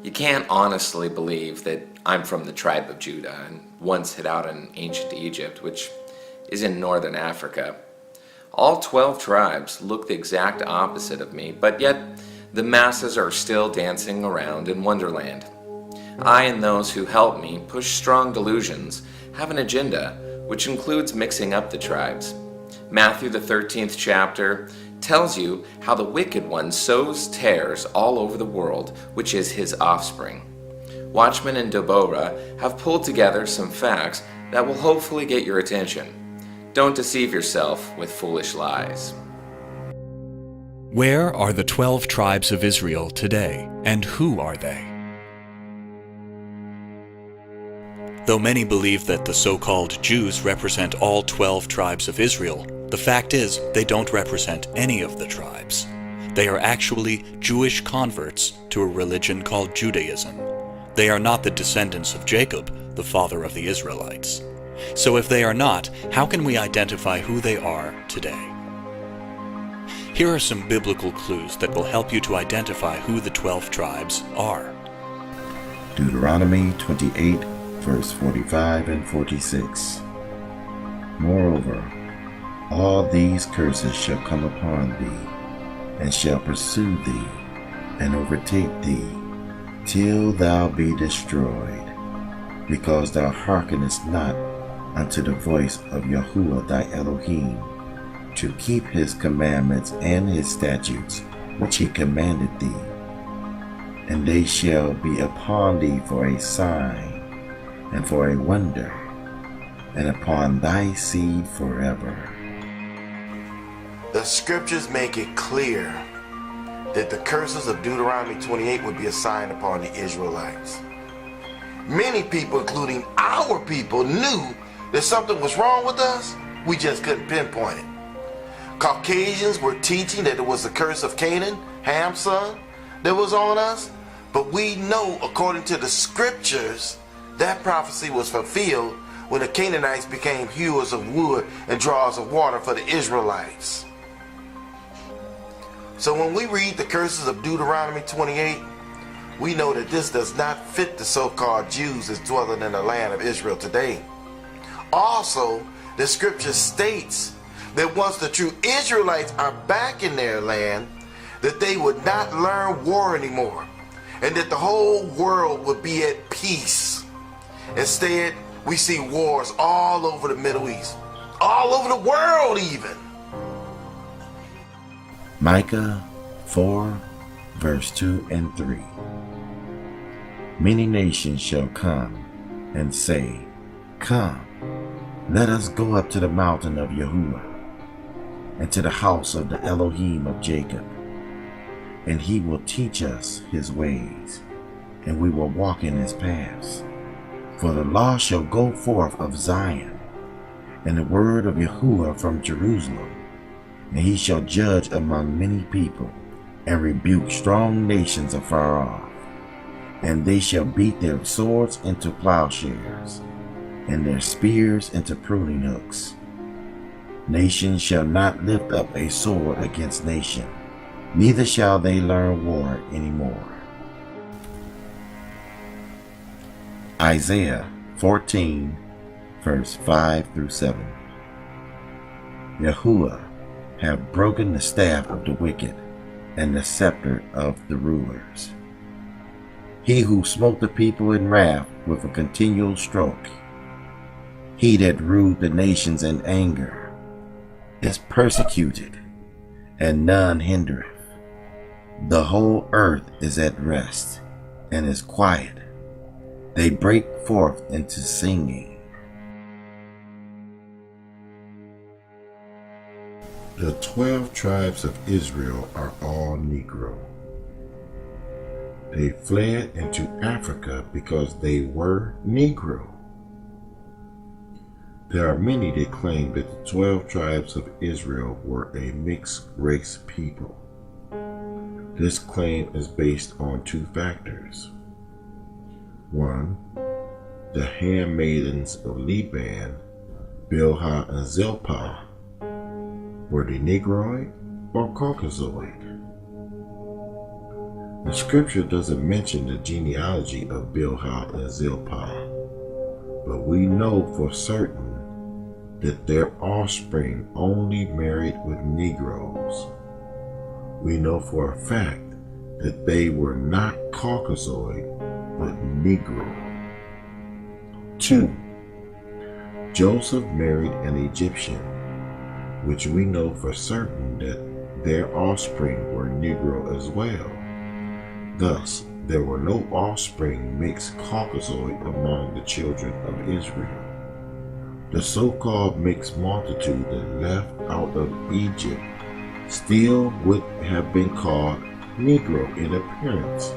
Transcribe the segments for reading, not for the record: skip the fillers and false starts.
You can't honestly believe that I'm from the tribe of Judah and once hid out in ancient Egypt, which is in northern Africa. All 12 tribes look the exact opposite of me, but yet the masses are still dancing around in Wonderland. I and those who help me push strong delusions have an agenda, which includes mixing up the tribes. Matthew the 13th chapter tells you how the wicked one sows tares all over the world, which is his offspring. Watchman and Deborah have pulled together some facts that will hopefully get your attention. Don't deceive yourself with foolish lies. Where are the 12 tribes of Israel today, and who are they? Though many believe that the so-called Jews represent all 12 tribes of Israel, the fact is they don't represent any of the tribes. They are actually Jewish converts to a religion called Judaism. They are not the descendants of Jacob, the father of the Israelites. So if they are not, how can we identify who they are today? Here are some biblical clues that will help you to identify who the 12 tribes are. Deuteronomy 28, verse 45 and 46. Moreover, all these curses shall come upon thee, and shall pursue thee, and overtake thee, till thou be destroyed, because thou hearkenest not unto the voice of Yahuwah thy Elohim, to keep his commandments and his statutes, which he commanded thee. And they shall be upon thee for a sign, and for a wonder, and upon thy seed forever. The scriptures make it clear that the curses of Deuteronomy 28 would be a sign upon the Israelites. Many people, including our people, knew that something was wrong with us. We just couldn't pinpoint it. Caucasians were teaching that it was the curse of Canaan, Ham's son, that was on us. But we know, according to the scriptures, that prophecy was fulfilled when the Canaanites became hewers of wood and drawers of water for the Israelites. So when we read the curses of Deuteronomy 28, we know that this does not fit the so-called Jews that's dwelling in the land of Israel today. Also, the scripture states that once the true Israelites are back in their land, that they would not learn war anymore, and that the whole world would be at peace. Instead, we see wars all over the Middle East, all over the world even. Micah 4, verse 2 and 3. Many nations shall come and say, Come, let us go up to the mountain of Yahuwah, and to the house of the Elohim of Jacob, and he will teach us his ways, and we will walk in his paths. For the law shall go forth of Zion, and the word of Yahuwah from Jerusalem, and he shall judge among many people, and rebuke strong nations afar off. And they shall beat their swords into plowshares, and their spears into pruning hooks. Nation shall not lift up a sword against nation, neither shall they learn war any more. Isaiah 14, verse 5 through 7. Yahuwah have broken the staff of the wicked, and the scepter of the rulers. He who smote the people in wrath with a continual stroke, he that ruled the nations in anger, is persecuted, and none hindereth. The whole earth is at rest, and is quiet. They break forth into singing. The 12 tribes of Israel are all Negro. They fled into Africa because they were Negro. There are many that claim that the 12 tribes of Israel were a mixed race people. This claim is based on two factors. One, the handmaidens of Laban, Bilhah and Zilpah, were they Negroid or Caucasoid? The scripture doesn't mention the genealogy of Bilhah and Zilpah, but we know for certain that their offspring only married with Negroes. We know for a fact that they were not Caucasoid, but Negro. 2. Joseph married an Egyptian, which we know for certain that their offspring were Negro as well. Thus, there were no offspring mixed Caucasoid among the children of Israel. The so-called mixed multitude that left out of Egypt still would have been called Negro in appearance,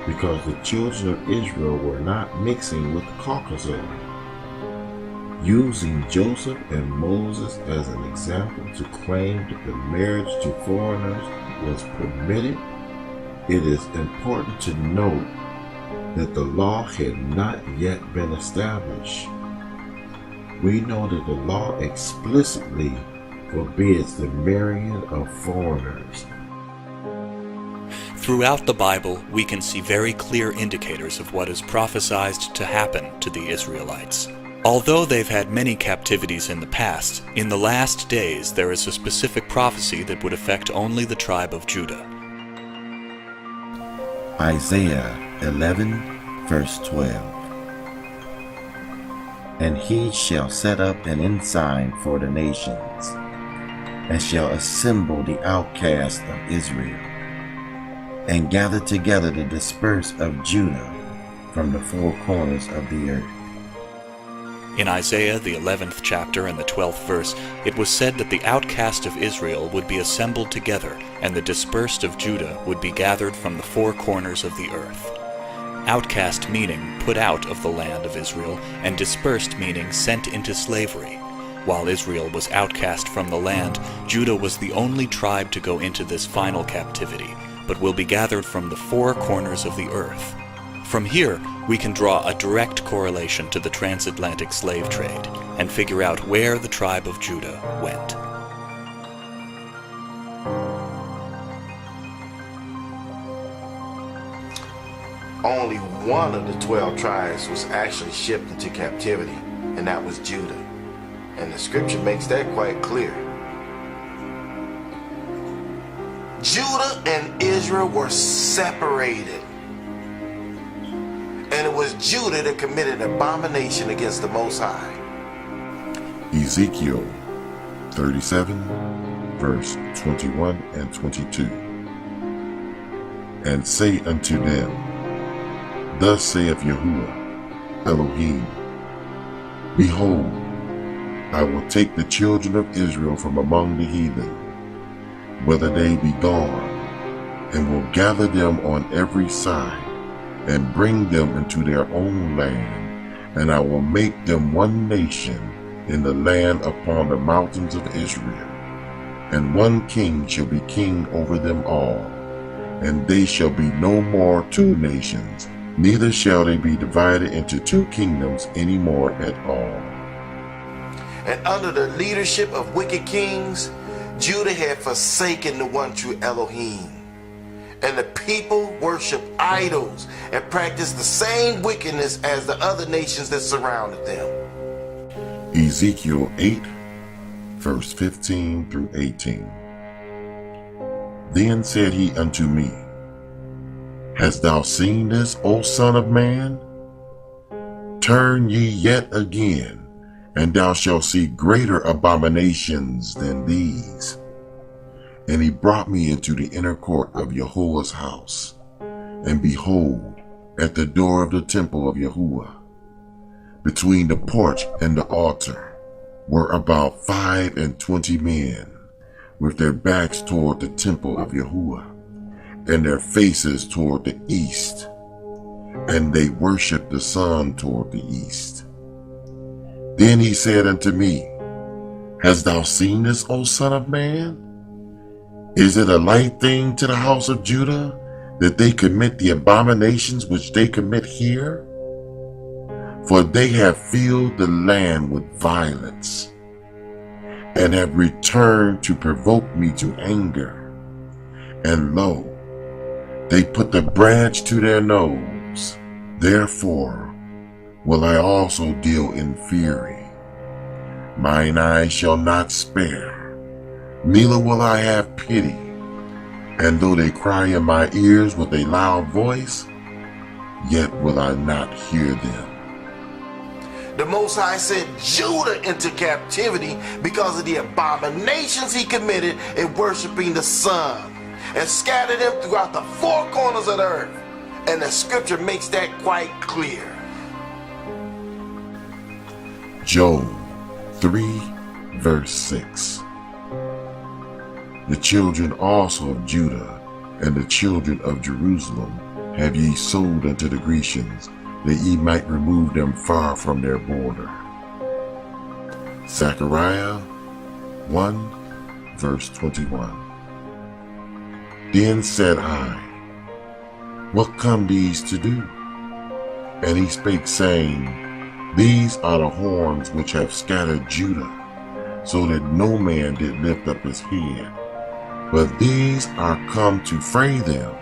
because the children of Israel were not mixing with Caucasoid. Using Joseph and Moses as an example to claim that the marriage to foreigners was permitted, it is important to note that the law had not yet been established. We know that the law explicitly forbids the marrying of foreigners. Throughout the Bible, we can see very clear indicators of what is prophesied to happen to the Israelites. Although they've had many captivities in the past, in the last days there is a specific prophecy that would affect only the tribe of Judah. Isaiah 11, verse 12. And he shall set up an ensign for the nations, and shall assemble the outcasts of Israel, and gather together the dispersed of Judah from the four corners of the earth. In Isaiah, the 11th chapter and the 12th verse, it was said that the outcast of Israel would be assembled together, and the dispersed of Judah would be gathered from the four corners of the earth. Outcast meaning put out of the land of Israel, and dispersed meaning sent into slavery. While Israel was outcast from the land, Judah was the only tribe to go into this final captivity, but will be gathered from the four corners of the earth. From here, we can draw a direct correlation to the transatlantic slave trade and figure out where the tribe of Judah went. Only one of the 12 tribes was actually shipped into captivity, and that was Judah. And the scripture makes that quite clear. Judah and Israel were separated. And it was Judah that committed abomination against the Most High. Ezekiel 37, verse 21 and 22. And say unto them, Thus saith Yahuwah, Elohim, Behold, I will take the children of Israel from among the heathen, whether they be gone, and will gather them on every side, and bring them into their own land, and I will make them one nation in the land upon the mountains of Israel, and one king shall be king over them all, and they shall be no more two nations, neither shall they be divided into two kingdoms any more at all. And under the leadership of wicked kings, Judah had forsaken the one true Elohim. And the people worshiped idols and practiced the same wickedness as the other nations that surrounded them. Ezekiel 8, verse 15 through 18. Then said he unto me, Hast thou seen this, O son of man? Turn ye yet again, and thou shalt see greater abominations than these. And he brought me into the inner court of Yahuwah's house. And behold, at the door of the temple of Yahuwah, between the porch and the altar, were about 25 men, with their backs toward the temple of Yahuwah, and their faces toward the east. And they worshipped the sun toward the east. Then he said unto me, Hast thou seen this, O son of man? Is it a light thing to the house of Judah that they commit the abominations which they commit here? For they have filled the land with violence, and have returned to provoke me to anger. And lo, They put the branch to their nose. Therefore will I also deal in fury. Mine eyes shall not spare, neither will I have pity. And though they cry in my ears with a loud voice, yet will I not hear them. The Most High sent Judah into captivity because of the abominations he committed in worshiping the sun, and scattered them throughout the four corners of the earth. And the scripture makes that quite clear. Job 3 verse 6. The children also of Judah and the children of Jerusalem have ye sold unto the Grecians, that ye might remove them far from their border. Zechariah 1 verse 21. Then said I, what come these to do? And he spake, saying, these are the horns which have scattered Judah, so that no man did lift up his head. But these are come to fray them,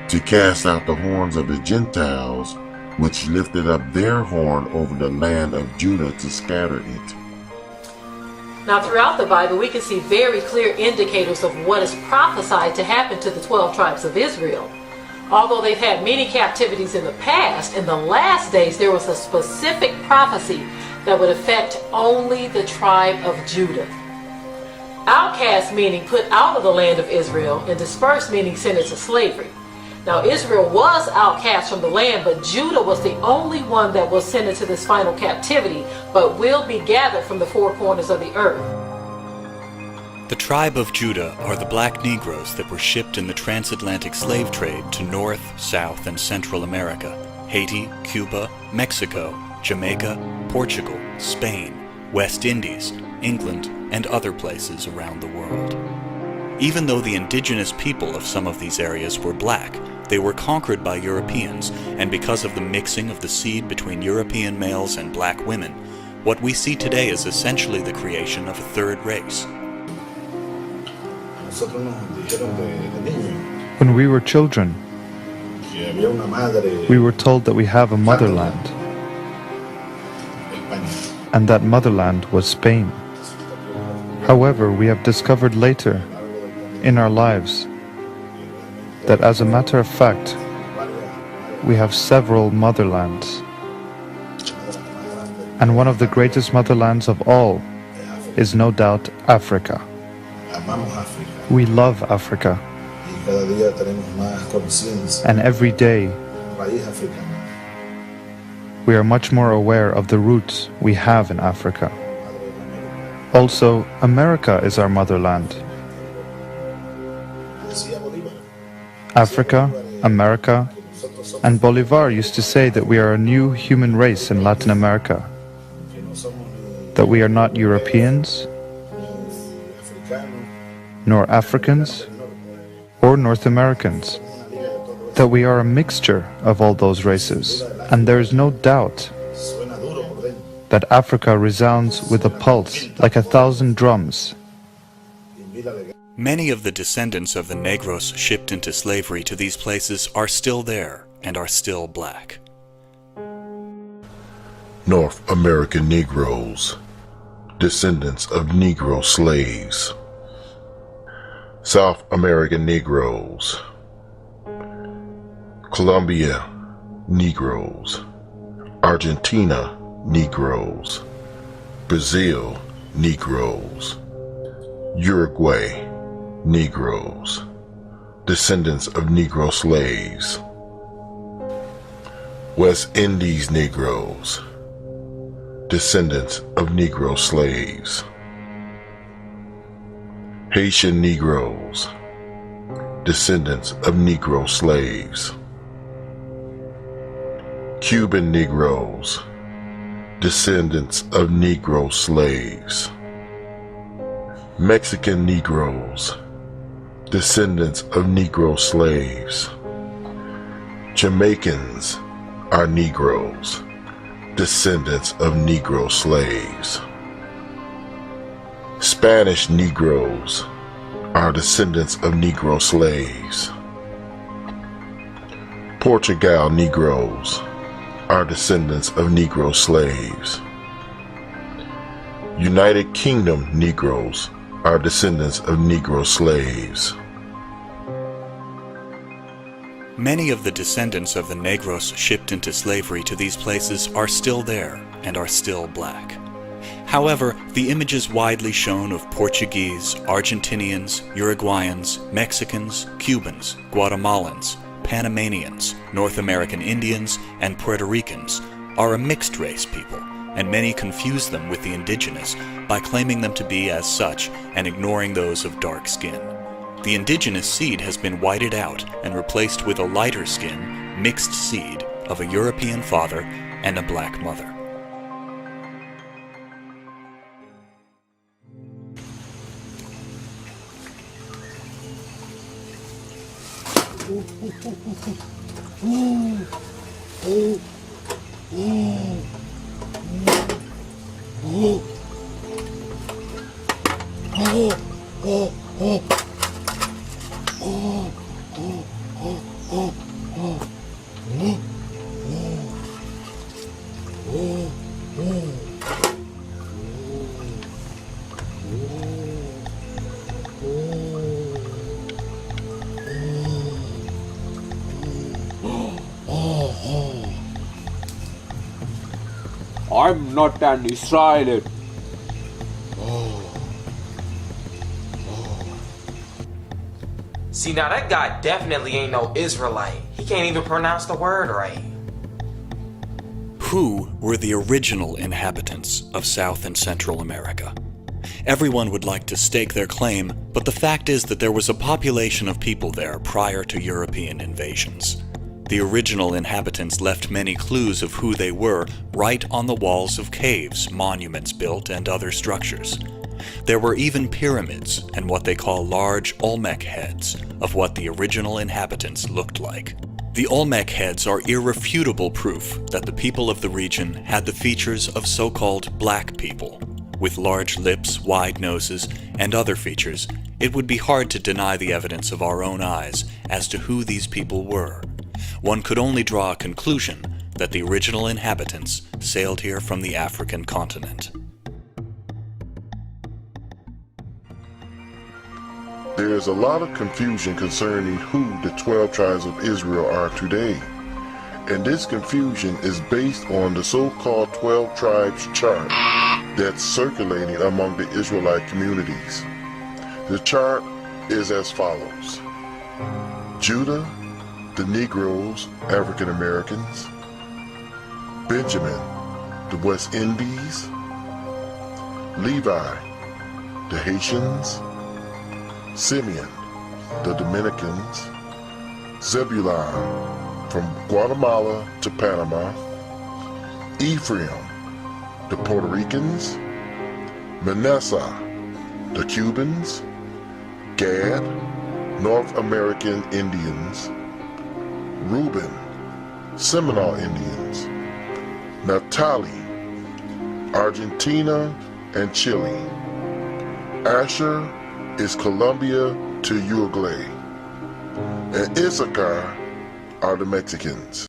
to cast out the horns of the Gentiles, which lifted up their horn over the land of Judah to scatter it. Now, throughout the Bible, we can see very clear indicators of what is prophesied to happen to the 12 tribes of Israel. Although they've had many captivities in the past, in the last days there was a specific prophecy that would affect only the tribe of Judah. Outcast meaning put out of the land of Israel, and dispersed meaning sent into slavery. Now, Israel was outcast from the land, but Judah was the only one that was sent into this final captivity, but will be gathered from the four corners of the earth. The tribe of Judah are the black Negroes that were shipped in the transatlantic slave trade to North, South, and Central America, Haiti, Cuba, Mexico, Jamaica, Portugal, Spain, West Indies, England, and other places around the world. Even though the indigenous people of some of these areas were black, they were conquered by Europeans, and because of the mixing of the seed between European males and black women, what we see today is essentially the creation of a third race. When we were children, we were told that we have a motherland, and that motherland was Spain. However, we have discovered later in our lives that, as a matter of fact, we have several motherlands. And one of the greatest motherlands of all is no doubt Africa. We love Africa. And every day we are much more aware of the roots we have in Africa. Also, America is our motherland. Africa, America, and Bolivar used to say that we are a new human race in Latin America, that we are not Europeans, nor Africans, or North Americans, that we are a mixture of all those races, and there is no doubt that Africa resounds with a pulse like 1,000 drums. Many of the descendants of the Negros shipped into slavery to these places are still there and are still black. North American Negroes, descendants of Negro slaves. South American Negroes, Colombia Negroes, Argentina Negroes, Brazil Negroes, Uruguay Negroes, descendants of Negro slaves. West Indies Negroes, descendants of Negro slaves. Haitian Negroes, descendants of Negro slaves. Cuban Negroes, descendants of Negro slaves. Mexican Negroes, descendants of Negro slaves. Jamaicans are Negroes, descendants of Negro slaves. Spanish Negroes are descendants of Negro slaves. Portugal Negroes are descendants of Negro slaves. United Kingdom Negroes are descendants of Negro slaves. Many of the descendants of the Negros shipped into slavery to these places are still there and are still black. However, the images widely shown of Portuguese, Argentinians, Uruguayans, Mexicans, Cubans, Guatemalans, Panamanians, North American Indians, and Puerto Ricans are a mixed race people, and many confuse them with the indigenous by claiming them to be as such and ignoring those of dark skin. The indigenous seed has been whited out and replaced with a lighter skin, mixed seed of a European father and a black mother. I'm not an Israelite. See, now that guy definitely ain't no Israelite. He can't even pronounce the word right. Who were the original inhabitants of South and Central America? Everyone would like to stake their claim, but the fact is that there was a population of people there prior to European invasions. The original inhabitants left many clues of who they were right on the walls of caves, monuments built, and other structures. There were even pyramids and what they call large Olmec heads of what the original inhabitants looked like. The Olmec heads are irrefutable proof that the people of the region had the features of so-called black people. With large lips, wide noses, and other features, it would be hard to deny the evidence of our own eyes as to who these people were. One could only draw a conclusion that the original inhabitants sailed here from the African continent. There is a lot of confusion concerning who the 12 tribes of Israel are today. And this confusion is based on the so-called 12 tribes chart that's circulating among the Israelite communities. The chart is as follows. Judah, the Negroes, African Americans. Benjamin, the West Indies. Levi, the Haitians. Simeon, the Dominicans. Zebulon, from Guatemala to Panama. Ephraim, the Puerto Ricans. Manasseh, the Cubans. Gad, North American Indians. Reuben, Seminole Indians. Naphtali, Argentina and Chile. Asher is Colombia to Uruguay. And Issachar are the Mexicans.